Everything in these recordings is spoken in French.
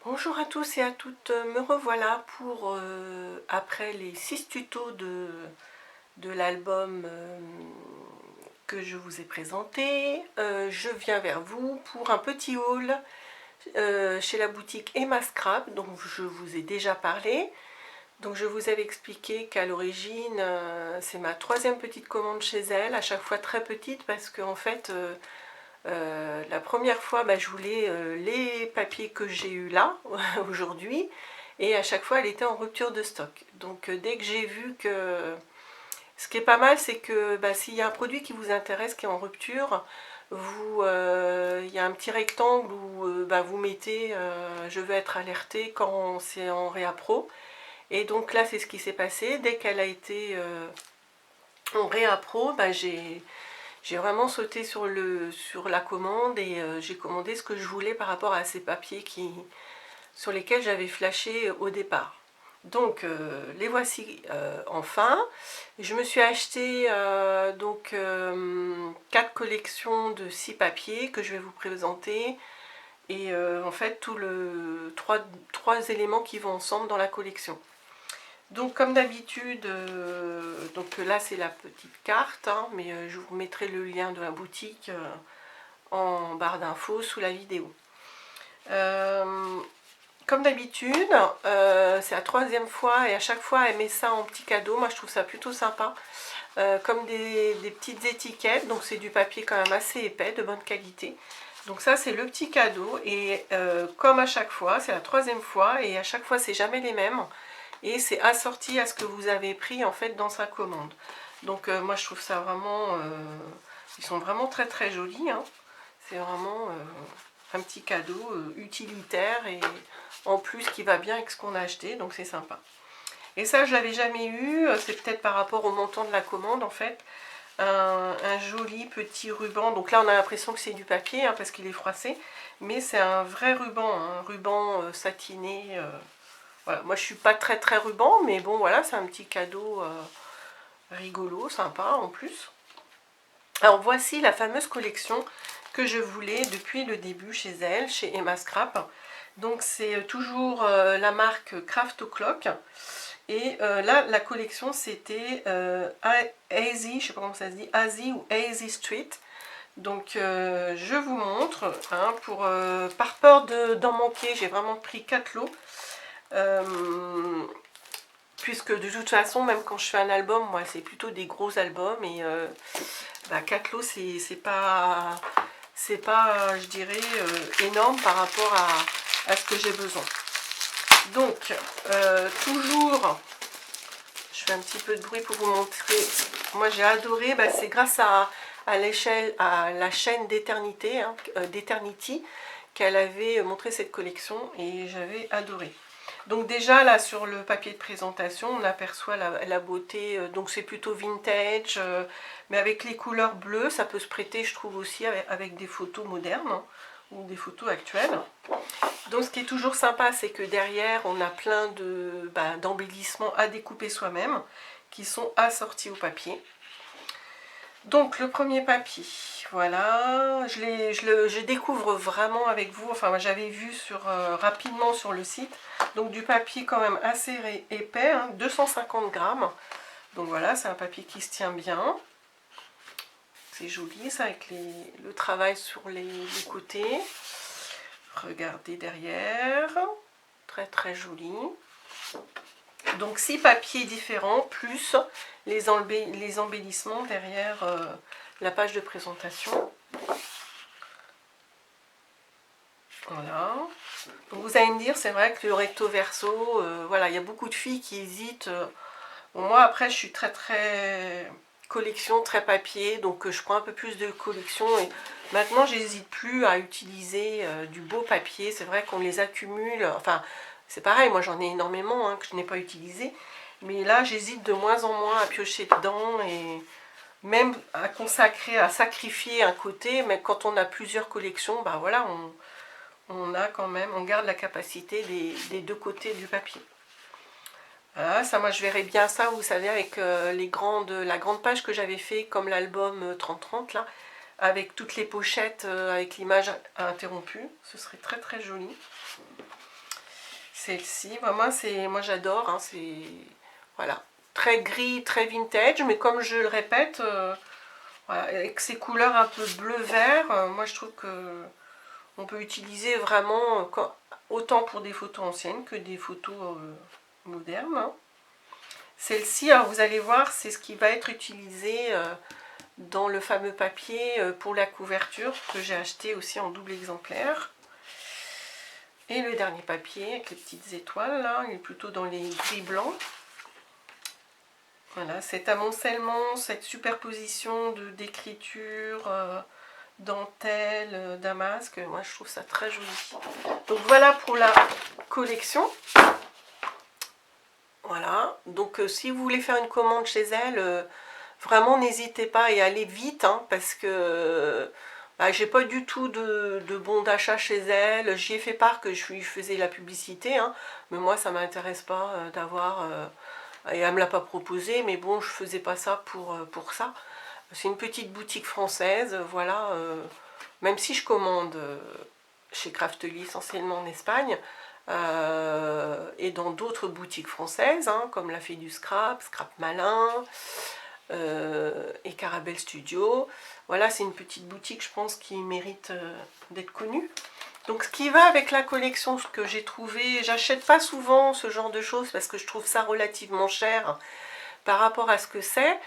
Bonjour à tous et à toutes, me revoilà pour, après les 6 tutos de l'album que je vous ai présenté, je viens vers vous pour un petit haul chez la boutique Emma Scrap, dont je vous ai déjà parlé. Donc je vous avais expliqué qu'à l'origine, c'est ma 3e petite commande chez elle, à chaque fois très petite parce qu'en fait, la première fois, je voulais les papiers que j'ai eu là, aujourd'hui, et à chaque fois, elle était en rupture de stock. Donc dès que j'ai vu que... Ce qui est pas mal, c'est que s'il y a un produit qui vous intéresse, qui est en rupture, il y a un petit rectangle où vous mettez je veux être alerté quand c'est en réappro. Et donc là, c'est ce qui s'est passé. Dès qu'elle a été en réappro, j'ai vraiment sauté sur la commande et j'ai commandé ce que je voulais par rapport à ces papiers sur lesquels j'avais flashé au départ. Donc les voici enfin. Je me suis acheté 4 collections de 6 papiers que je vais vous présenter. Et en fait, trois éléments qui vont ensemble dans la collection. Donc comme d'habitude, donc là c'est la petite carte, hein, mais je vous mettrai le lien de la boutique en barre d'infos sous la vidéo. Comme d'habitude, c'est la 3e fois et à chaque fois elle met ça en petit cadeau. Moi je trouve ça plutôt sympa, comme des petites étiquettes. Donc c'est du papier quand même assez épais, de bonne qualité. Donc ça c'est le petit cadeau et comme à chaque fois, c'est la 3e fois et à chaque fois c'est jamais les mêmes. Et c'est assorti à ce que vous avez pris en fait dans sa commande. Donc moi je trouve ça vraiment, ils sont vraiment très très jolis, hein. C'est vraiment un petit cadeau utilitaire et en plus qui va bien avec ce qu'on a acheté, donc c'est sympa. Et ça je l'avais jamais eu, c'est peut-être par rapport au montant de la commande en fait. Un joli petit ruban, donc là on a l'impression que c'est du papier hein, parce qu'il est froissé, mais c'est un vrai ruban, un ruban satiné. Voilà. Moi je suis pas très très ruban, mais bon voilà, c'est un petit cadeau rigolo, sympa en plus. Alors voici la fameuse collection que je voulais depuis le début chez elle, chez Emma Scrap. Donc c'est toujours la marque Craft O'Clock. Et là la collection c'était Easy, je sais pas comment ça se dit, Easy ou Easy Street. Donc je vous montre, hein, par peur d'en manquer, j'ai vraiment pris 4 lots. Puisque de toute façon, même quand je fais un album, moi c'est plutôt des gros albums et 4 lots c'est pas, je dirais, énorme par rapport à ce que j'ai besoin. Donc toujours, je fais un petit peu de bruit pour vous montrer, moi j'ai adoré, c'est grâce à la chaîne d'Eternity, hein, d'Eternity, qu'elle avait montré cette collection et j'avais adoré. Donc déjà là sur le papier de présentation on aperçoit la beauté, donc c'est plutôt vintage, mais avec les couleurs bleues ça peut se prêter je trouve aussi avec des photos modernes hein, ou des photos actuelles. Donc ce qui est toujours sympa c'est que derrière on a plein d'embellissements à découper soi-même qui sont assortis au papier. Donc le premier papier, voilà, je découvre vraiment avec vous, enfin moi j'avais vu rapidement sur le site, donc du papier quand même assez épais, hein, 250 grammes, donc voilà, c'est un papier qui se tient bien, c'est joli ça avec le travail sur les côtés, regardez derrière, très très joli. Donc 6 papiers différents, plus les embellissements derrière la page de présentation. Voilà. Donc vous allez me dire, c'est vrai que le recto verso, voilà, il y a beaucoup de filles qui hésitent. Bon, moi après je suis très très collection, très papier, donc je prends un peu plus de collection et maintenant j'hésite plus à utiliser du beau papier. C'est vrai qu'on les accumule, enfin c'est pareil, moi j'en ai énormément hein, que je n'ai pas utilisé, mais là j'hésite de moins en moins à piocher dedans et même à consacrer, à sacrifier un côté, mais quand on a plusieurs collections, voilà, on a quand même, on garde la capacité des deux côtés du papier. Voilà, ça moi je verrais bien ça, vous savez, avec la grande page que j'avais fait, comme l'album 30-30 là, avec toutes les pochettes, avec l'image interrompue, ce serait très très joli. Celle-ci, vraiment, moi j'adore, hein, c'est voilà, très gris, très vintage, mais comme je le répète, voilà, avec ces couleurs un peu bleu-vert, moi je trouve que on peut utiliser vraiment autant pour des photos anciennes que des photos modernes. Hein. Celle-ci, vous allez voir, c'est ce qui va être utilisé dans le fameux papier pour la couverture que j'ai acheté aussi en double exemplaire. Et le dernier papier avec les petites étoiles, là, il est plutôt dans les gris blancs. Voilà, cet amoncellement, cette superposition d'écriture, dentelle, damasque, moi je trouve ça très joli. Donc voilà pour la collection. Voilà, donc si vous voulez faire une commande chez elle, vraiment n'hésitez pas et allez vite, hein, parce que bah, j'ai pas du tout de bon d'achat chez elle. J'y ai fait part que je lui faisais la publicité, hein, mais moi ça m'intéresse pas d'avoir... et elle me l'a pas proposé, mais bon, je faisais pas ça pour ça. C'est une petite boutique française, voilà. Même si je commande chez Craftly, essentiellement en Espagne, et dans d'autres boutiques françaises, hein, comme la Fée du Scrap, Scrap Malin, et Carabel Studio. Voilà, c'est une petite boutique, je pense, qui mérite d'être connue. Donc ce qui va avec la collection, ce que j'ai trouvé, j'achète pas souvent ce genre de choses parce que je trouve ça relativement cher par rapport à ce que c'est.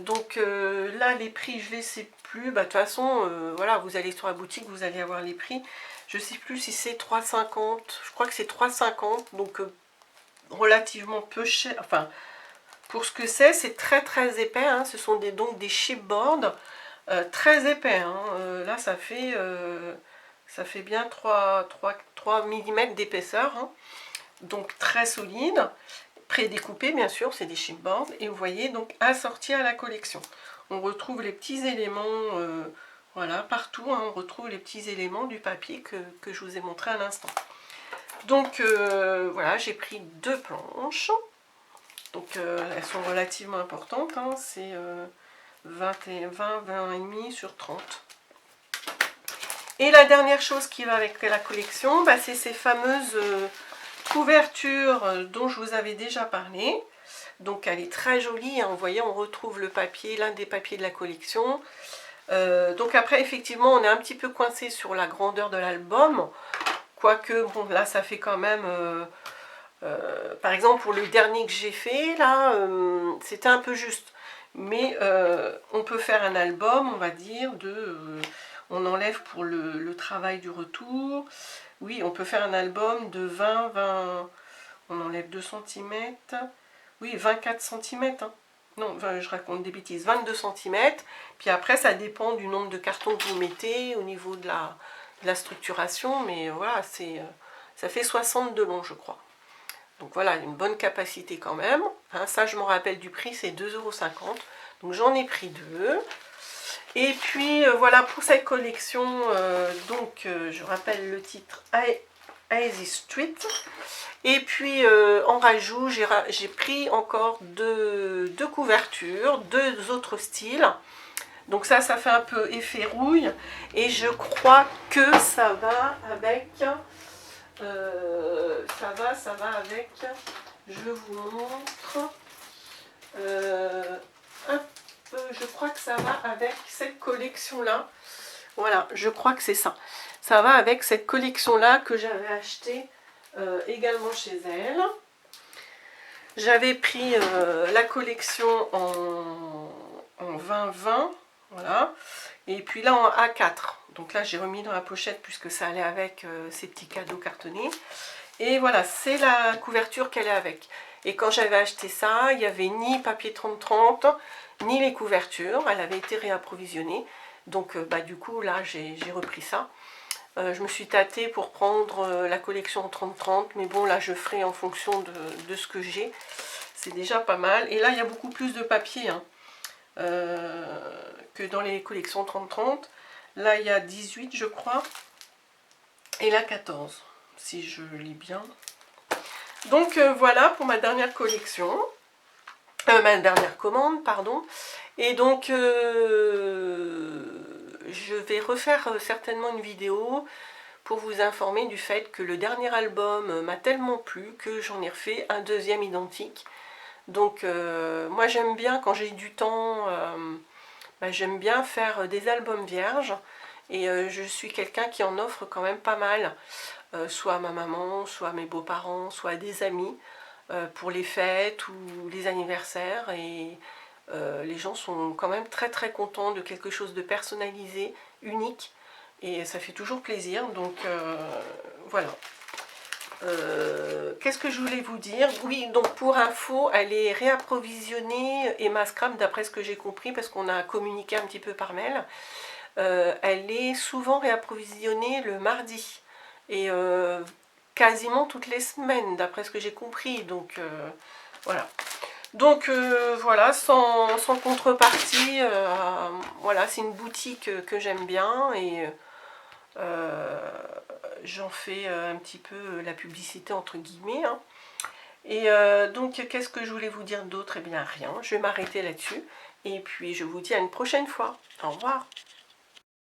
Donc là les prix je les sais plus, bah, de toute façon voilà, vous allez sur la boutique, vous allez avoir les prix. Je sais plus si c'est 3,50, je crois que c'est 3,50, donc relativement peu cher, enfin pour ce que c'est très très épais, hein. Ce sont donc des chipboards très épais, hein. Là ça fait bien 3 mm d'épaisseur, hein. Donc très solide, prédécoupé bien sûr, c'est des chipboards, et vous voyez donc assorti à la collection. On retrouve les petits éléments, voilà, partout, hein, on retrouve les petits éléments du papier que je vous ai montré à l'instant. Donc voilà, j'ai pris 2 planches, donc elles sont relativement importantes, hein, c'est 20 et 20 sur 30. Et la dernière chose qui va avec la collection, bah, c'est ces fameuses couvertures dont je vous avais déjà parlé. Donc elle est très jolie, hein. Vous voyez, on retrouve le papier, l'un des papiers de la collection. Donc après, effectivement, on est un petit peu coincé sur la grandeur de l'album. Quoique, bon, là, ça fait quand même... par exemple, pour le dernier que j'ai fait, là, c'était un peu juste. Mais on peut faire un album, on va dire, on enlève pour le travail du retour. Oui, on peut faire un album de 20, on enlève 2 cm. Oui, 24 cm. Hein. Non, je raconte des bêtises, 22 cm. Puis après, ça dépend du nombre de cartons que vous mettez au niveau de la structuration. Mais voilà, ça fait 60 de long, je crois. Donc voilà, une bonne capacité quand même. Hein, ça, je me rappelle du prix, c'est 2,50 €. Donc j'en ai pris 2. Et puis voilà pour cette collection, je rappelle le titre, Easy Street. Et puis en rajout, j'ai pris encore deux couvertures, 2 autres styles. Donc ça fait un peu effet rouille. Et je crois que ça va avec... ça va avec... Je vous montre... je crois que ça va avec cette collection-là. Voilà, je crois que c'est ça. Ça va avec cette collection-là que j'avais acheté également chez elle. J'avais pris la collection en 20-20, voilà. Et puis là en A4. Donc là j'ai remis dans la pochette puisque ça allait avec ces petits cadeaux cartonnés. Et voilà, c'est la couverture qu'elle est avec. Et quand j'avais acheté ça, il n'y avait ni papier 30-30, ni les couvertures. Elle avait été réapprovisionnée. Donc bah, du coup, là, j'ai repris ça. Je me suis tâtée pour prendre la collection 30-30. Mais bon, là, je ferai en fonction de ce que j'ai. C'est déjà pas mal. Et là, il y a beaucoup plus de papier hein, que dans les collections 30-30. Là, il y a 18, je crois. Et là, 14. Si je lis bien. Donc voilà pour ma dernière collection, ma dernière commande, pardon. Et donc je vais refaire certainement une vidéo pour vous informer du fait que le dernier album m'a tellement plu que j'en ai refait un deuxième identique. Donc moi j'aime bien quand j'ai du temps, j'aime bien faire des albums vierges. Et je suis quelqu'un qui en offre quand même pas mal, soit à ma maman, soit à mes beaux-parents, soit à des amis, pour les fêtes ou les anniversaires. Et les gens sont quand même très très contents de quelque chose de personnalisé, unique. Et ça fait toujours plaisir, donc voilà. Qu'est-ce que je voulais vous dire? Oui, donc pour info, elle est réapprovisionnée, Emma Scrap, d'après ce que j'ai compris, parce qu'on a communiqué un petit peu par mail. Elle est souvent réapprovisionnée le mardi. Et quasiment toutes les semaines, d'après ce que j'ai compris. Donc voilà. Donc voilà, sans contrepartie, voilà, c'est une boutique que j'aime bien et j'en fais un petit peu la publicité entre guillemets, hein. Et donc qu'est-ce que je voulais vous dire d'autre? Eh bien rien, je vais m'arrêter là-dessus et puis je vous dis à une prochaine fois. Au revoir.